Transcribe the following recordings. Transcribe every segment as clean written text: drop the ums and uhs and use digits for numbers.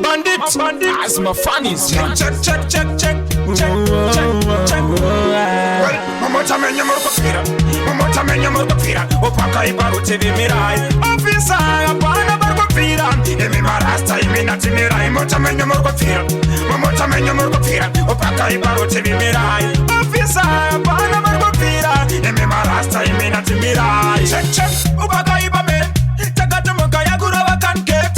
bandit. As my funnies. Check. Mama chamenya morkofira. Mama chamenya morkofira. Opaka ibaru TV mirai. Officer apana morkofira. Emi marasta imina timirai. Mama chamenya morkofira. Mama chamenya morkofira. Opaka ibaru TV mirai. Officer apana morkofira. Emi marasta imina timirai. Check. Opaka ibame. Takata mokaya gurawa kanket.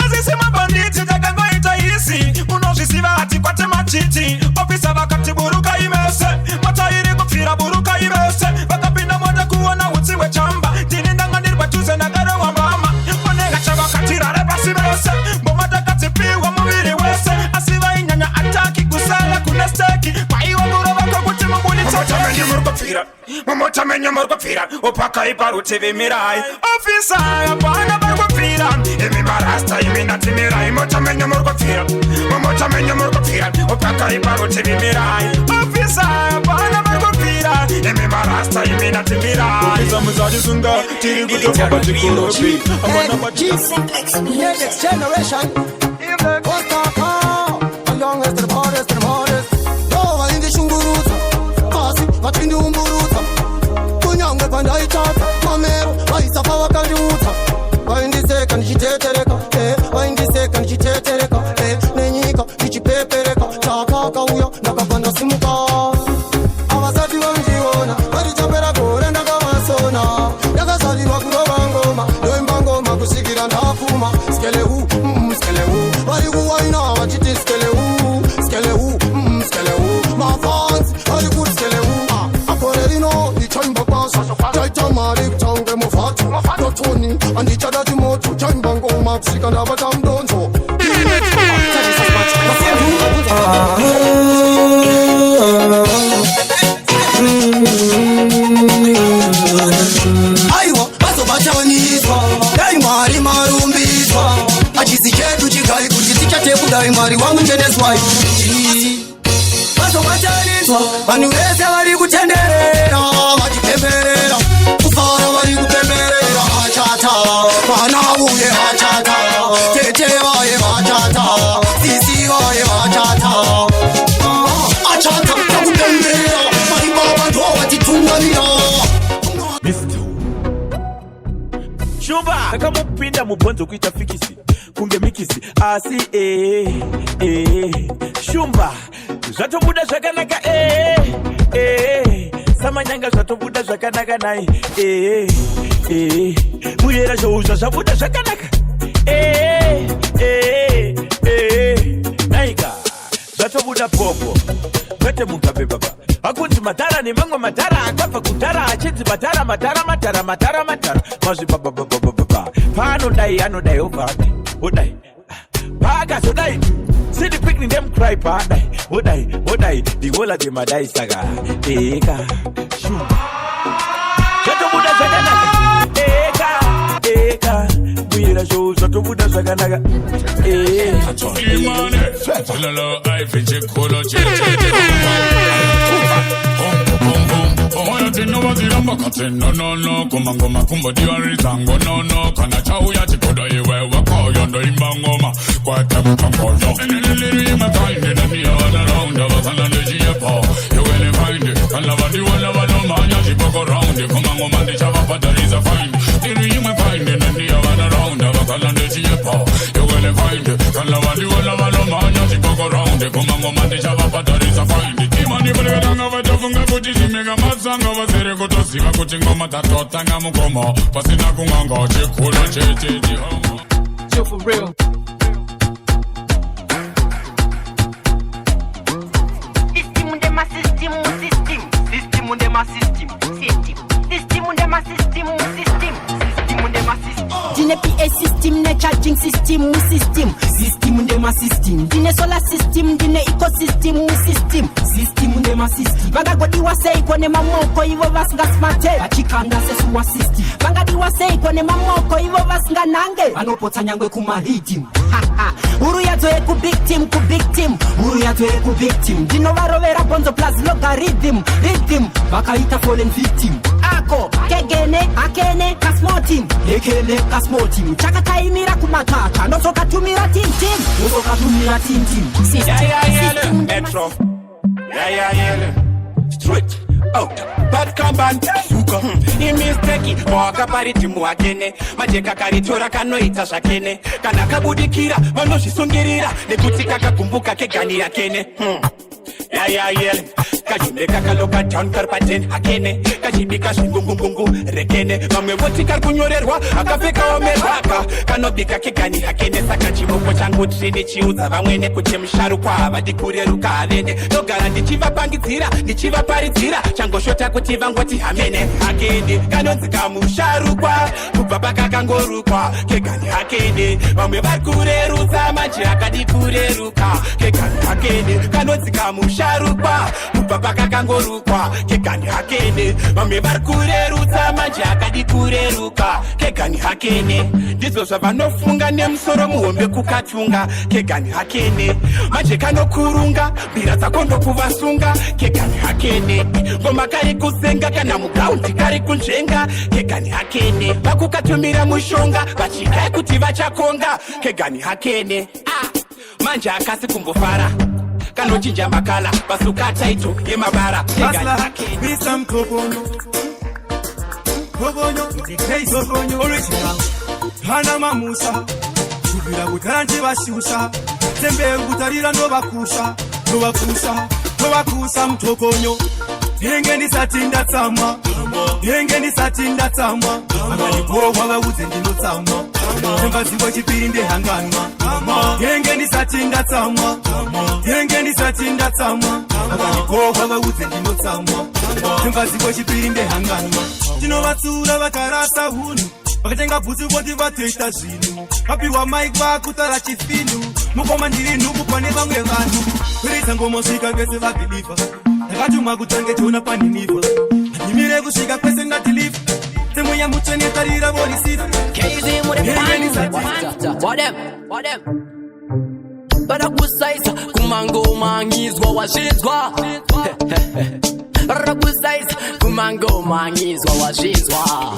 Azisi mabanditi takango itaisi. Unojisiva ati kwate machiti. Officer wakati buruka imese. Matairi kufira buruka imese. Wakapinda moja kuona utiwe chamba. Tininda nganirwa tuze na gare wa mama. Onega chaba katira repa simese. Bomata katipiwa mwiri wese. Asiva inyanya ataki kusala kunesteki. Paiwa gura wako kutimu muli tete. Mama chamenya morkofira. Opaka ibaru TV mirai. Officer apana morkofira. Emi marasta imina timirai. Mama chamenya morkofira. Mama chamenya morkofira. Opaka ibaru TV mirai. Officer apana morkofira. Emi marasta imina timirai. Officer mzaji sunga. Tiri kutoka batikulopi. Amana batikulopi. Next generation. The youngest, the hardest, the hardest. Dova indi shunguruza. Kasi, katindi umburuza. Kunyangwe panda itata. Mamero, maisafa wakaliuza. Waindiseka nishitetereka. Waindiseka nishitetereka. Nenyika, nichipepereka. Chakaka uya, nakapanda simuka. Abasati wanjiona. Walichapera kore ndakamasona. Yakasali wakuroba ngoma. Noimba ngoma kusikira ndafuma. Skelewu, skelewu. Walikuwaina wachiti skelewu. Skelewu, skelewu. My fans, Hollywood skelewu. Akorelino, ichaimba kwasa. Chaita malik, change mufatu. Dotoni, andi chada timoto. Chaimba ngoma kusika ndabatam donzo. Aiwa, baso bachawanizwa. Daimari marumbizwa. Achisi chetu chigai kujiti chatepu daimari wangu njeneswai. Baso bachawanizwa. Manuweze wali kutenderera. Majipemberera. Kufara wali kupemberera. Hachata. Manawuye hachata. Tete wae hachata. Sisi wae hachata. Hachata. Kupemberera. Maribaba ndo watitunganira. Shumba kama upinda mubonzo kuita fikisi kunge mikisi asi Shumba zvatobuda zvakanaka samanyanga zvatobuda zvakanaka nai muyera zvouzva zvabuda zvakanaka naika zvatobuda popo kwete mugabe baba akunzi matara nemamwe matara akabva kudhara achinzi matara mazvibabababababa paanodai anodai obvake odai paakazodai sidi pikni ndemcry paadai odai divola demadai saka eka shumba zvatobuda zvakanaka eka muyera zvo zvatobuda zvakanaka no kumangoma kumbodiwa rizango no kana chauya chikoda iwe wakoyo ndo imbangoma kwa tabukangoyo niliri find it and the other round of us and the GFO you will find it and love the one of no man you go round the kumangoma the chava but is a find niliri find it and the other round of us and the GFO you will find it and love the one of no man you go round the kumangoma the chava but is a find imani bulanga vatofunga kuti chimega masanga vasere kutosiva kuti ngoma tatotanga mukomo pasina kunganga chikulu chechechi Chill for real. Dine PA system, ne charging system, nde ma system. Dine solar system, dine ecosystem, system nde ma system. Vanga godi wasei kone mamoko ivo vasinga smarte. Achikanda sesu wa system. Vanga di wasei kone mamoko ivo vasinga nange. Vanopotsa nyangwe kuma hitim. Uru yato ku big team. Uru yato ku big team. Dino varovera bonzo plus logarithm. Rhythm. Vakaita fallen victim. ako kegene akene kasmotim ekene kasmotim chakataimira kumatata nozokatumira tintim nozokatumira tintim system metro street out bad combine suka imisteki mwaka pariti muakene majeka karitora kanoita zvakene kana kabudikira vanozvisungirira nekuti kakakumbuka kegani yakene kajumbe kakaloka town karpaten hakene kachibika zvingungungungu rekene vamwe voti kari kunyorerwa akapfekawo merwaka kanobika kegani hakene saka chivoko changu trini chiudza vamwe nekuti musharukwa havadi kureruka havene ndogara ndichivapangidzira ndichivaparidzira changoshota kuti vangoti hamene hakene kanonzi kamusharukwa kubva pakakangorukwa kegani hakene vamwe vari kurerutsa manje akadi kureruka kegani hakene kanonzi kamusharukwa kubva pakakangorukwa kegani hakene vamwe vari kurerutsa manje akadi kureruka kegani hakene ndizvo zvavanofunga nemusoro muhombe kukatunga kegani hakene manje kanokurunga mbira dzako ndokuvasunga kegani hakene ngoma kari kusenga kana mugaundi kari kunzvenga kegani hakene vakukatumira mushonga vachidai kuti vachakonga kegani hakene manje akasi kumbofara kanochinja makala pasuka taito yemabara kegani hakene original hana mamusa kubira kutanji bashusha tembe kutarira nobakusha mtokonyo yenge ndisatinda tsamwa akanipohwa vaudze ndinotsamwa tembazivo chipiri ndehanganwa yenge ndisatinda tsamwa akanipohwa vaudze ndinotsamwa tembazivo chipiri ndehanganwa tinovatsura vakarasa hunhu vakatenga bvutsi voti vatoita zvinhu vapiwa maiki vakutara chifinu mukoma ndiri nhuku pane vamwe vanhu kuridza ngomosvika vese vabhilivha ndakatumwa kutange tiona paniniva nyimire kusvika kwese ndatiliva temwe yamutsvenetarira vorisita varakusaisa kumangomangizwa wazvidzwa varakusaisa kumangomangizwa wazvidzwa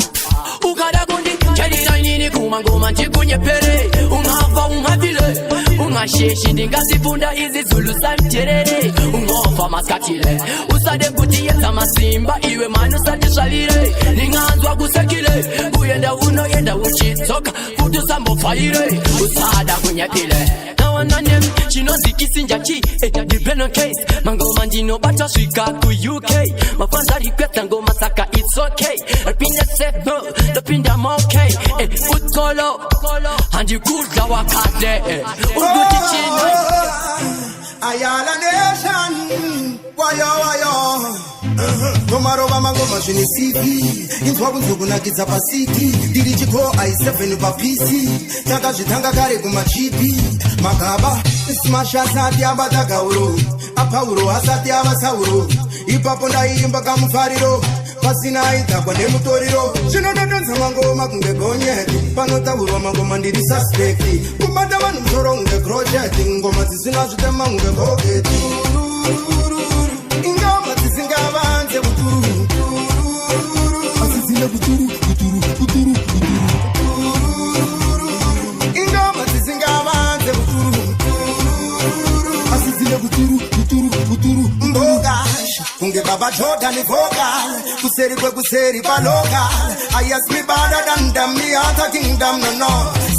ukada kundichaira inini kumangoma ndikunyepere ungafa ungafile ungasheshi ndingazifunda izi zulu samterere ungofa maskatile usade kuti yedza masimba iwe mani usati svalire ninganzwa kusekile kuyenda unoyenda uchitsoka futi usambofaire usada kunyepile nawanane chinonzikisinja chi dependent case mangoma ndinobata svika ku UK mafanza requesta ngoma saka it's okay rapinda set no rapinda okay futkolo handikudla wakade uguti chino ayala nation wayo Tomarova mangoma zvine CV inzwa kunzokunakidza pasiti ndiri chiko i7 paPC takazvitanga kare kumachipi magaba smash asati abata gauro apauro asati avasauro ipapo ndaiimba kamufariro pasina aidhakwa nemutoriro zvinodadonza mangoma kunge gonyeti panotaurwa mangoma ndiri suspecti kubata vanhu musoro kunge project ngoma dzisina zvitema kunge gogeti ingoma dzisingavanze kuturu asisina kuturu ingoma dzisingavanze kuturu asisina kuturu mbogasha kunge baba Jordan vocal kuseri kwekuseri paloka I ask me better than them me other kingdom no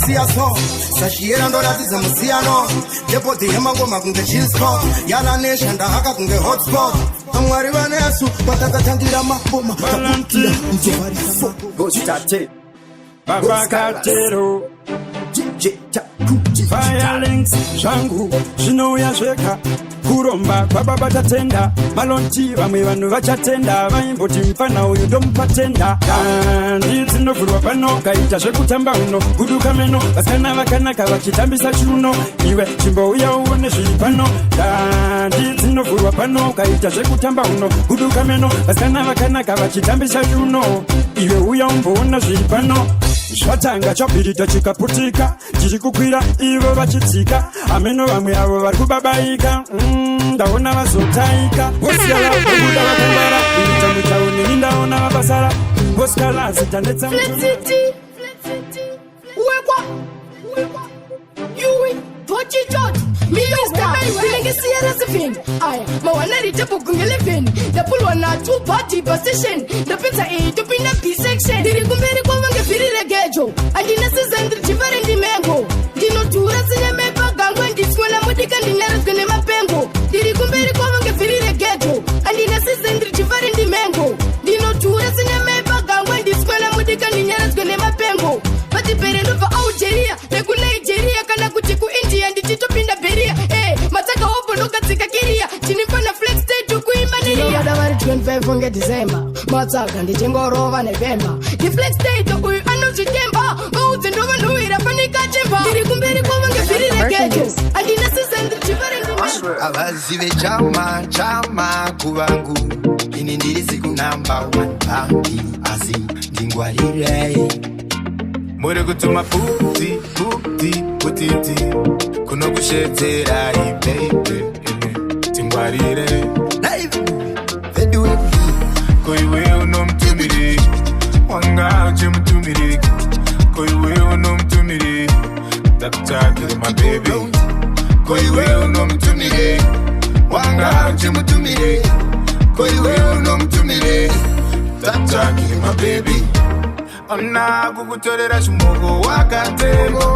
siaso sashiera ndoratidza musiyano depoti yemangoma kunge chill spot yala nation ndahaka kunge hotspot amwari vanesu patakatangira maboma takutira uzovarisa Gostate Babakatero Violence zvangu zvinouya zvega kuromba kwababa tatenda malonti vamwe vanhu vachatenda vaimboti mufana uyu ndomupatenda kandi dzinovhurwa pano kaita zvekutamba uno guduka meno vasikana vakanaka vachitambisa chiuno iwe chimbouya uone zviri pano kandi dzinovhurwa pano kaita zvekutamba uno guduka meno vasikana vakanaka vachitambisa chiuno iwe uya umboona zviri pano zvatanga chapirita chikaputika chiri kukwira ivo vachitsika ameno vamwe avo vari kubabaika ndaona vazotaika vosiyala vobuda vakangwara ita mutauni ndaona vabasara Oscar zitanetsa Flat City Wekwa Yui Tochi Chot Miyowa Feeling Sierra Zivin Aya Mawana Ritapu Gungelevin The Pulwana two party position The pizza A to pin a B section Diri Kumberi Kwanga Firi Regejo Adina Sandri Chivari Di Mango Dino Tura Sineme Bagangwa Diswala Mudika Dinara Gunema Pengo Diri Kumberi Kwanga Firi Regejo Adina Sandri Chivari Di Mango Dino Tura Sineme Bagangwa Diswala Mudika Dinara Gunema Pengo Pati Perendo for Algeria Regula Nigeria Kana Kuchiku India Nditito Pinda Beria Mataka Opo Nuka Tika Kiria Chinifana Flex State to Kuimani Yadavari 25 December Mataka Ndichengo Rova November The Flex State to Kui Anu Chitemba Bouts and Rova Nuira Panika Chimba Diri Kumberi Kwanga Firi Regejo Adina Sisendri Chivari Abazive chama kubangu Ini ndiri siku number 1 Pampi azim Dingwarire More kutuma puti Kuno kushetera baby Tingwarire Vedu Koiwe unomtumiri Wanga uche mtumiri Koiwe unomtumiri Takutakiri my baby Koiwe unomtumiri Wanga uche mtumiri Koiwe unomtumiri Takutakiri my baby Ona kukutorera shimogo wakatemba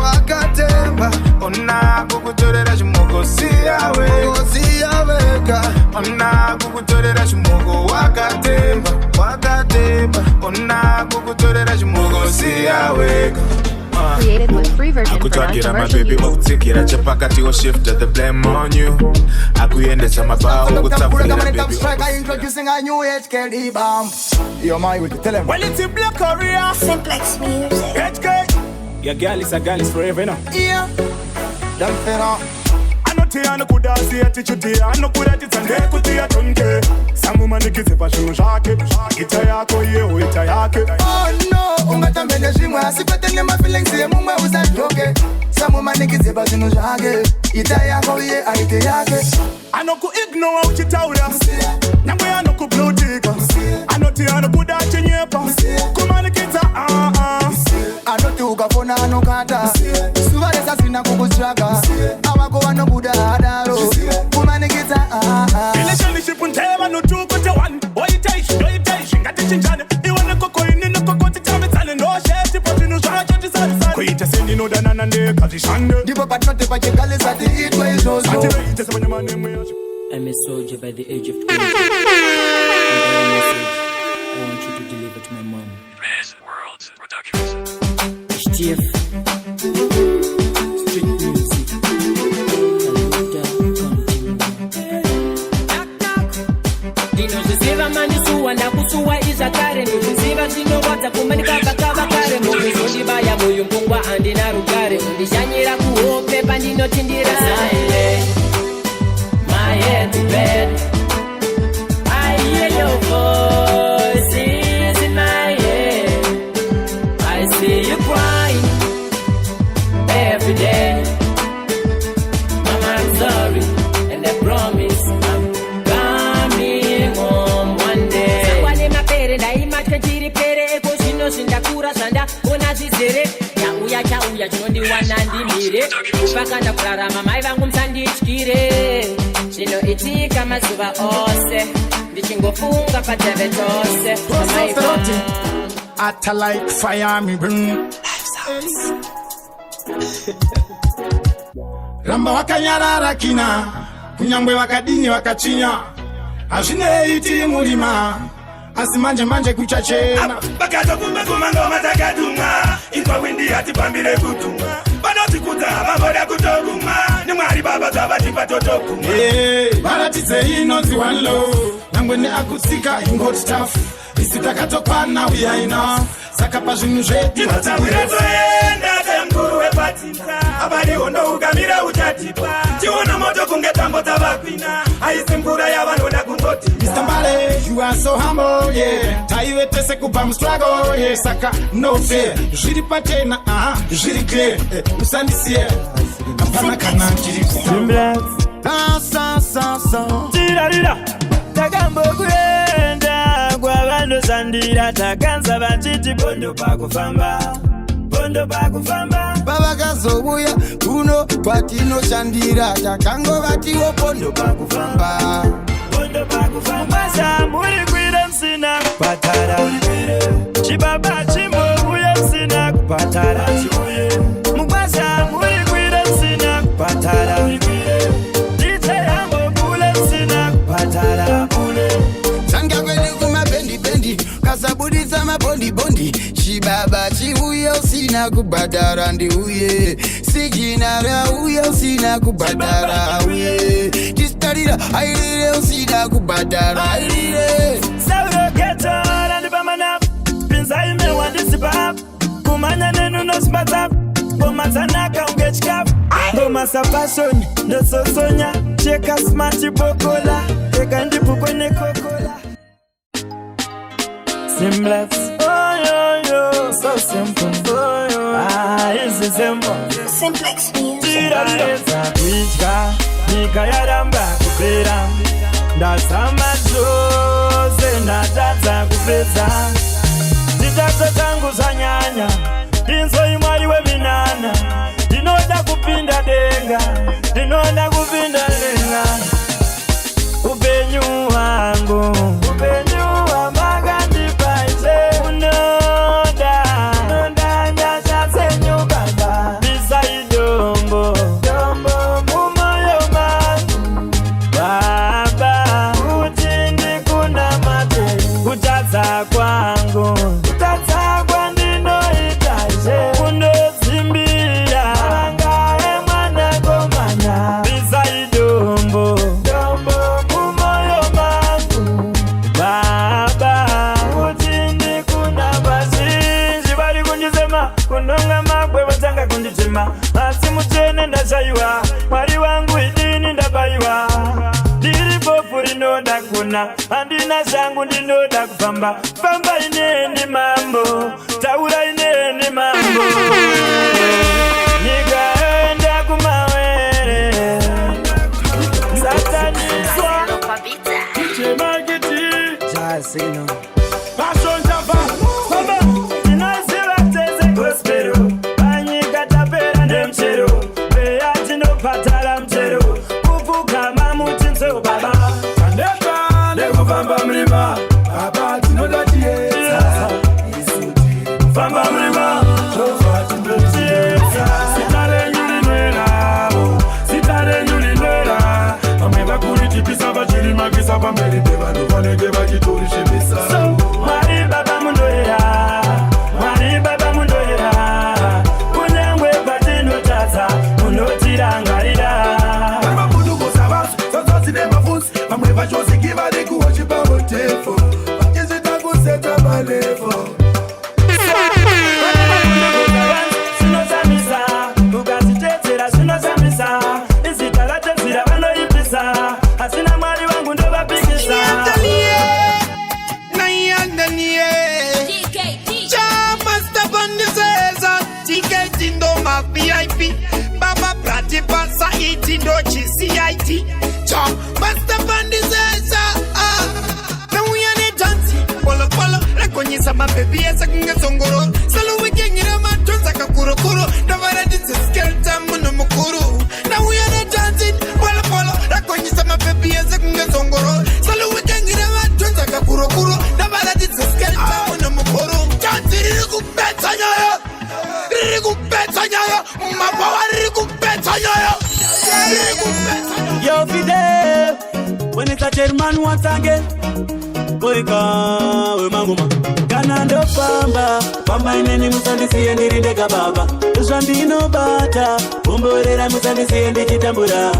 Ona kukutorera shimogo siyaweka Ona kukutorera shimogo wakatemba Ona kukutorera shimogo siyaweka Created with free version for non-commercial use. Kutikira chapakati wa shift the blame on you Akuyendesha mabao kutafuna baby Introducing a new HKD bomb Yo my with tell him Well it's in Black Korea Simplex Music. HK Your girl is a girl is forever now Yeah Them finna Ano kuda si attitude ano kuda titsande kutia tonke Samu manikize pashuno shake Ita yako ye ita yake Oh no ungatambene shimwe asipetele my feelings ye mumwe usajoke Samu manikize pashuno shake Ita yako ye aite yake Ano ku ignore uchitaura Nyamwe ano ku blotika Ano kuda chenyepa Kumanikita Ano tukafona ano kata Suwale sasina kukustraka Awako wano buda adaro Kumanikita Relationship untema no two kote one Oitaishi ngati chinjane Iwane koko inini koko titame tane No sheti poti no shacho tisari Kuita sendi no danana ne kazi shande Dipo patnote pachekale sati itwe isozo Itese wanyama nemwe yashi I'm a soldier by the age of 20. I want you to deliver to my mom. Res Worlds Productions. HTF. Street music. Ndinoziziva manisuwa ndakusuwa izvakare ndikuziva zvinowata kumanikabakava kare mungizondibaya moyo mbungwa andina rugare undishanyira kuhope pandinotindira my head to bed. I hear your voices in my head. I see you crying every day. Mama, I'm sorry, and I promise I'm coming home one day. Sangwane mapere ndaimate chiri pere eko zvino zvindakura zvandaona zvizere chauya chinondiwana ndimire kupakanda kurarama mai vangu musandityire zvinoitika mazuva ose ndichingofunga pateve tose Atta like fire me burn Ramba wakanyarara kina kunyangwe wakadini wakachinya hazvineiti murima asi manje kuchachena Bakatokumba kumangoma takadunga Inkwa windi hati pambire kutunga Banoti kuta maboda kutoguma Ni mwari baba zabati patotokuma Baratitse inonzi one low Nangwe ne akutsika ingoti tough Isitakatokwana uyaina Saka pa zvinhu zvedu Vatawiretoenda temkuru wepatinza Abadi hondo ukamira uchatipa Chiona moto kunge tambo tabapina Haisi mkura ya vanoda kungoti Mr. Mbale, you are so humble, yeah Taiwe tese kupa struggle, yeah Saka no fear, jiri patena, jiri clear Usandisiye, apana kana jiri Simplex. Sa Tira Tagambo kuenda kwa bando zandira takanza vachiti bondo pakufamba bondo pakufamba pavakazobuya kuno kwatinoshandira takango vatiwo bondo pakufamba bondo pakufamba muri kwira msina kupatara chibaba chimbobuya msina kupatara mugwasha muri kwira msina kupatara dice yango bule msina kupatara sanga kweli kumabendi kasabudisa mabondi chibaba chiuye usina kubadara ndiuye sijinara uye usina kubadara uye tistarira airire usina kubadara airire sauro ketora ndipamana pinza imewandisipa kumanya nenu nosipata bomazanaka ungechikafu bomasa fashion ndososonya cheka smart bokola eka ndipukone kokola Simplex, oh yo, so simple, oh yo, it's simple. Simplex music. Tira kuichka, nikayaramba kupera. Ndasama chose, ndatadza kupedza. Zitadzo dzangu zanyanya, ndinzo imwari weminana. Ndinoda kupinda denga, ndinoda kupinda denga. Upenyu wangu, upenyu wamaga ndipaise. Unoda, unoda nyashatse nyubaba. Bisai dombo, dombo mumoyo mangu. Baba, utindi kuna mate. Kutadza kwangu, kutadza kwandinoitaise. Kundozimbira, angae mwana komanya. Bisai dombo, dombo mumoyo mangu. Baba, utindi kuna bazinji. Bari kunjizema, kunonga magwe watanga kunjitema. Asi mutene ndashaiwa, mwari wangu idini ndabaiwa. Diri bofu rinoda kuna, andina shangu ndinoda kufamba. Famba ineni mambo, taura ineni mambo. Nikaenda kumawere, sataniswa. Chemagiti, jasino. Passion java, samba. Inazira teze gospero, banyika tapera nemchero. Beya tino patala mchero, kufuka mamuti nso baba. Kandeka, nekufamba mlima, baba tinoda tiesa. Famba mlima, tofa timbetiesa. Sitare nyuli nwela, sitare nyuli nwela. Ameba kuritipisa bachili makisa pambeli beba nufanege bakitori shibisa. Mwari baba mundoera, mwari baba mundoera. Kunyangwe patino tata, munotirangarira. Kama budu kosabasu, sososi ne mafunsi. Ameba chosi kiva de kuwachi pabo tefo. Bakisi tangu seta malefo. Asina mwari wangu ndo bapikisa. TKT ndo ma VIP. Baba prati pasa iti ndo CIT. Cha master bandizeza. Na uyane dansi. Polo polo rekonyisa mabebi esa kungesongoro. Salo wikengira matonza kakurokuro. Ndavara diseskelta muno mukuru. Na uyane dansi. Polo polo rekonyisa mabebi esa kungesongoro. Salo wikengira matonza kakurokuro. Ndavara diseskelta muno mukuru. Dansi riri kupeta nyoyo. Riri kupeta nyoyo. Mabawa riri kupeta nyoyo. Riri kupeta nyoyo. Yo Fidel, when it's a German once again. Boyka, we manguma. Kanando pamba, pamba ineni musandisi yendirinde kababa. Zambino bata, umborera musandisi yendi chitambura.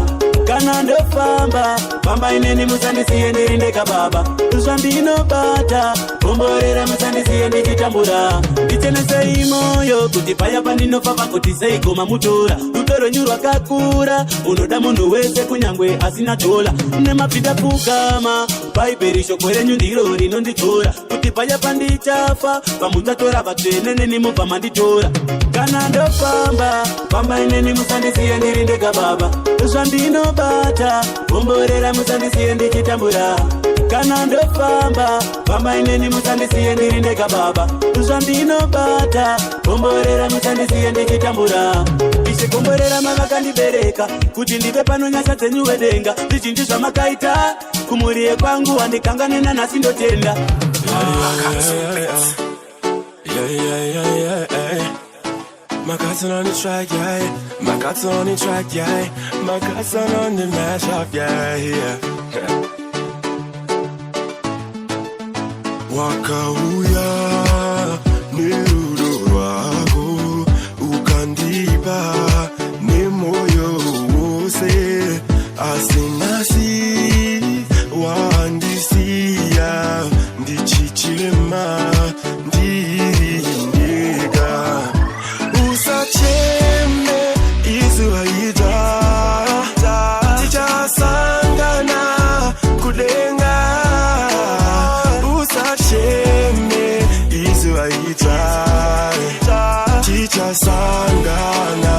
Kanando pamba, pamba ineni musandisi yendirinde kababa. Zambino bata, umborera musandisi yendi chitambura. Ichene sei moyo, kuti paya pandino papa kuti sei goma mutora. Utoro nyurwa kakura, unoda mundu wese kunyangwe asina chola. Nemapita kukama, paiperisho kwere nyundiro rinonditora. Kuti paya pandichafa, pamutatora vatwenene nimupa manditora. Kana ndopamba, pamba ineni musandisi yendirinde kababa. Zvandino bata, umborera musandisi yendi chitambura. kana ndofamba famba ineni musandisiye ndiri ndega baba zvandinobata gomborera musandisiye ndichitambura ichigomborera mavakandibereka kuti ndive pano nyasha dzenyu wedenga zvizhinji zvamakaita kumuriye kwangu handikangane nanhasi ndotenda My cousin on the track, yeah. My cousin on the track, yeah. My cousin on the mashup, yeah, yeah. Waka uya nirudo wako ukandiba ni moyo wose asinasi wandisia ndichichilema ndirindiga usacheme izuwaida tichasangana kudenga usacheme izuwaida tichasangana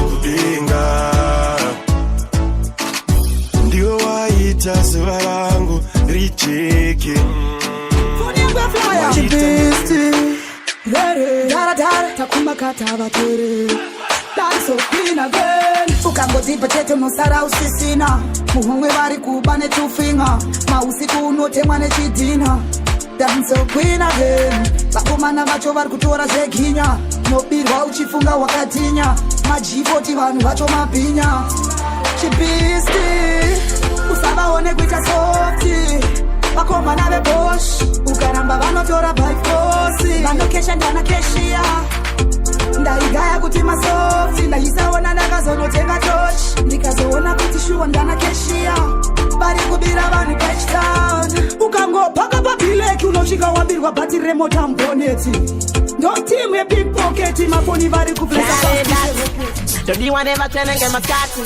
kudenga ndio waita zuwa langu richeke ukangodzipa chete musara usisina muhomwe vari kuba netufinga mausiku unotemwa nechidhina dansokwina then vakomana vacho vari kutora zveginya nobirwa uchifunga wakatinya majipoti vanhu vacho mabhinya chipisti usavaone kuita softi vakomana vebosh ukaramba vanotora byfosi vanokesha ndana keshia ndaigaya kuti masofti ndaisaona ndakazonotenga tochi ndikazoona kuti shuwa ndana keshia vari kubira vanhu pachtown ukangopaka pabileki unosvika wabirwa bhati remota mboneti ndotimu yepikpoketi mafoni vari kuplesaodiwanevatenenge maskati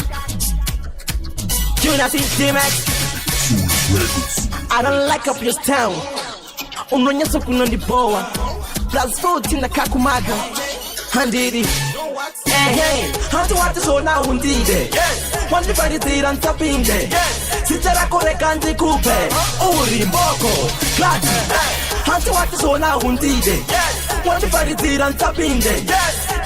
I don't like up your town unonyesa kunondiboa plus 14 na kakumaga handiri hantu watisona undide wandiparitira nsapinde sitarakoreka ndikupe uri mboko klati hantu watisona undide wandiparitira nsapinde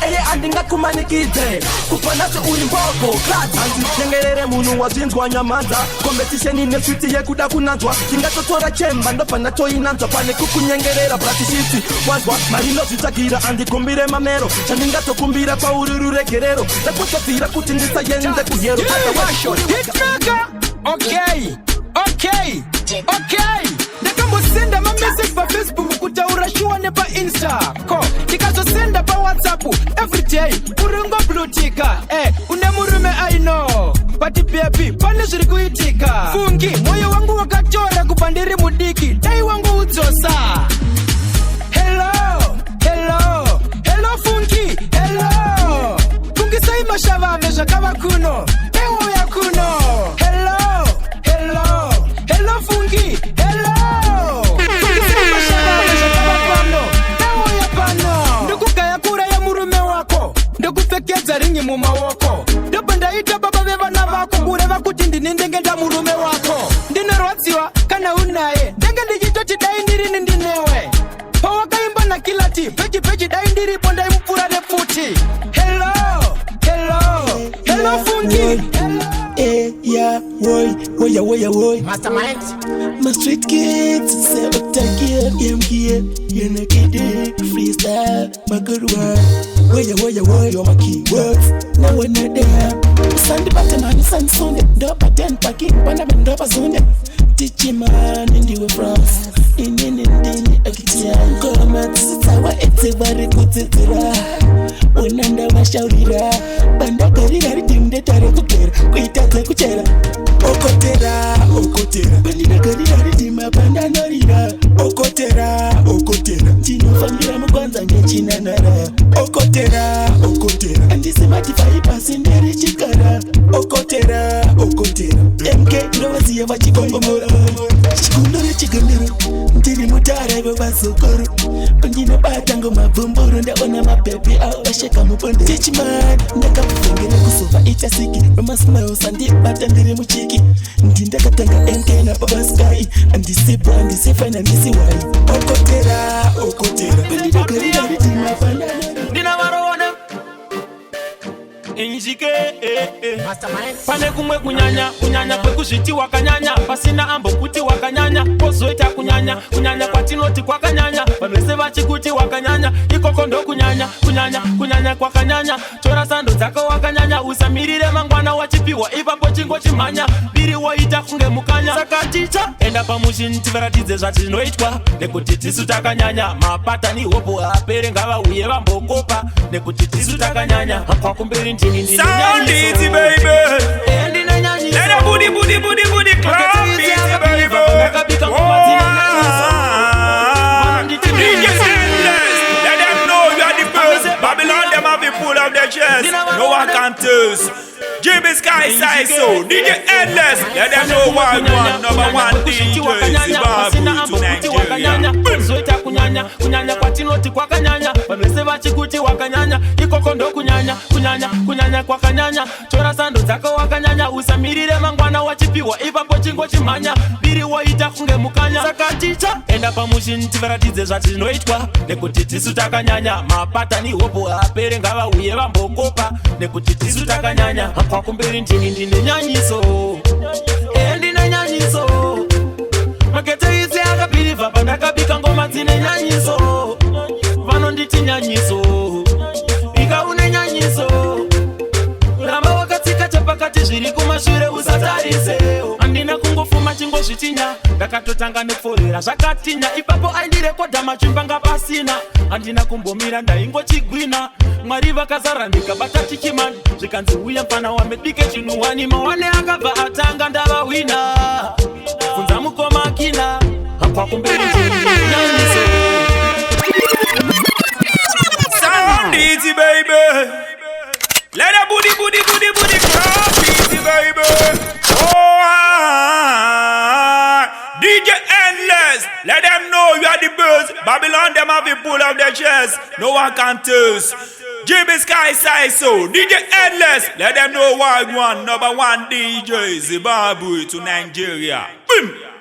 eye andingakumanikide kupanase uri mboko klati anditengerere munhu wazvinzwa nyamadza kompetisheni neswiti yekuda kunanzwa ndingatotora chemba ndobva ndatoinanzwa pane kukunyengerera bratishiti wanzwa marinozvitsvagira andikumbire mamero chandingatokumbira kwauri ruregerero ndakutobvira kuti ndisayenze kuyero ndakambosenda mamessage pafacebook kutaura shuwa nepainsta ko ndikazosenda pawhatsapp everyday uringoblutika une murume aino pati bebi pane zviri kuitika fungi mwoyo wangu wakatora kubva ndiri mudiki dai wangu udzosa hello fungi hello fungisai mashavame zvakava kuno ewuya kuno hello fungi hello fungisai mashavame zvakava pano ewuya pano ndikugaya kura yemurume wako ndikupfekedza ringi mumaoko ndobva ndaita baba vevana vako kureva kuti ndini ndenge ndamurume wako ndinorwadziwa kana unaye ndenge ndichitoti dai ndirini ndinewe pawakaimba nakilati pechi dai ndiripo ndaimupfura nepfuti hello fungi yeah, woy. Mastermind. My street kids say utakia MK, you know kid freestyle, my good word. Woy, you're my keywords. Now we're not there. Sandy button on the Samsung, dopa 10 packing, Panama dopa zone. Teaching man in the frost. In akitia ngoma tsitsawa etsevare kudzidzira unanda vashaurira bandagarira ridinde tare kugera kuitadza kuchera okotera bandinagarira ridima bandanorira okotera tinofambira mugwanza nechinanara okotera andisimati faipasi nderichikara okotera mk ndovaziya vachikongomora chikundore chigondero ndiri mutara ivo vasokoro pandinobata ngomabvumburu ndaona mabhebhi avo vasheka mupondo tichimani ndakakuvhengera Kusuva ichasiki Roma smiles and deep but ndiri muchiki Ndinda katanga NK na baba sky Andisi brand, ndisi fine, ndisi wine Okotera Bandida karida vitima fanana Dina warone Injike Pane kumwe kunyanya kwe kushiti wakanyanya Pasina ambo kuti wakanyanya Pozoita kunyanya kwa tinoti kwa kanyanya Vanwese vachi kuti wakanyanya Ikoko ndo kunyanya kwa kanyanya Chora sando zako wakanyanya Usamirire mangwana wachipiwa Ipapo chingo chimanya Biri waita kunge mukanya Saka ticha Enda pamushini tivaratidze zvatinoitwa Nekuti tisu takanyanya Mapata ni hopo apere ngava uye vambokopa Nekuti tisu takanyanya Kwa kumberi Sound easy, baby. Let the booty clap, easy, baby. DJ Endless. Let them know you are the first. Babylon, them have to pull up their chest. No one can test. Jimmy Sky say so. DJ Endless. Let them know why one number one DJ Zimbabwe to Nigeria. Kunyanya kwa tinoti kwa kanyanya Vanwese vachikuti wakanyanya Ikoko ndo kunyanya kwa kanyanya Chora sando zako wakanyanya Usamirire mangwana wachipiwa Ipapo chingo chimanya Biri waita kunge mukanya Saka ticha Enda pamushini tivaratidze zvatinoitwa Nekuti tisu takanyanya Mapata ni hopo apere ngava uye vambokopa Nekuti tisu takanyanya Kwa kumberi ndine nyanyiso Ndine nyanyiso Makete isi akapiriva pandakabika ngoma dzine nyanyiso Vanonditi nyanyiso Ika une nyanyiso Ramba wakatsika chapakati zviri kumashure usatarise Andina kungofuma chingo zvitinya Ndakatotanga neforera zvakatinya Ipapo aindirekodha machimbanga pasina Andina kumbomira ndaingochigwina Mwari vakazara ndikabata tichimani Zvikanzi uya mfana wamedike chinuwani Mawane akabva atanga ndava wina Funza mukoma kina Kwa kumberi nyanyiso Sound easy, baby. Let the booty clap, easy, baby. DJ Endless. Let them know you are the best. Babylon, them have to pull up their chest. No one can test. Jimmy Sky say so. DJ Endless. Let them know why one number one DJ Zimbabwe to Nigeria. Boom.